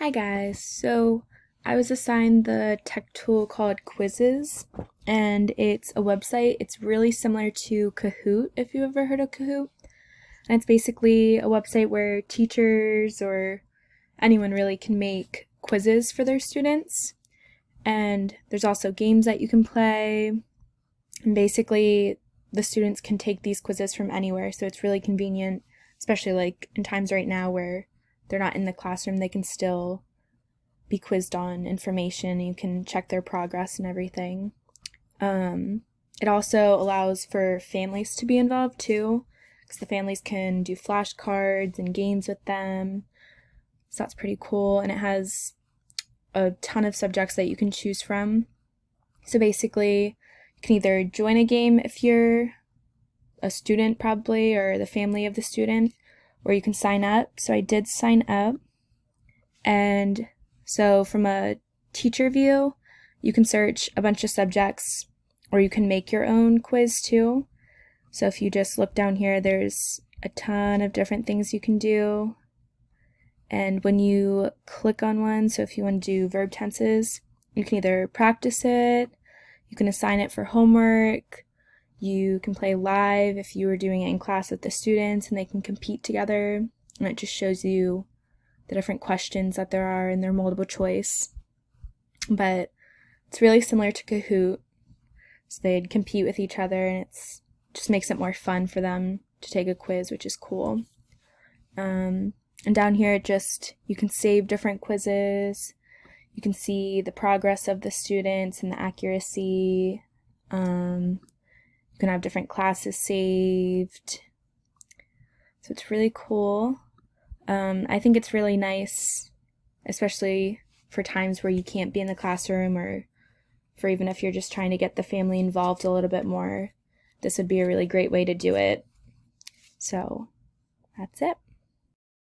Hi guys, so I was assigned the tech tool called Quizizz, and it's a website. It's really similar to Kahoot, if you've ever heard of Kahoot. And it's basically a website where teachers or anyone really can make quizzes for their students. And there's also games that you can play. And basically, the students can take these quizzes from anywhere, so it's really convenient, especially like in times right now where they're not in the classroom, they can still be quizzed on information. You can check their progress and everything. It also allows for families to be involved too, because the families can do flashcards and games with them. So that's pretty cool. And it has a ton of subjects that you can choose from. So basically, you can either join a game if you're a student, probably, or the family of the student, or you can sign up. So I did sign up. And so from a teacher view, you can search a bunch of subjects, or you can make your own quiz too. So if you just look down here, there's a ton of different things you can do. And when you click on one, so if you want to do verb tenses, you can either practice it, you can assign it for homework, you can play live if you were doing it in class with the students and they can compete together. And it just shows you the different questions that there are in their multiple choice. But it's really similar to Kahoot. So they'd compete with each other, and it's just makes it more fun for them to take a quiz, which is cool. And down here, you can save different quizzes. You can see the progress of the students and the accuracy. You can have different classes saved. So it's really cool. I think it's really nice, especially for times where you can't be in the classroom, or for even if you're just trying to get the family involved a little bit more. This would be a really great way to do it. So that's it.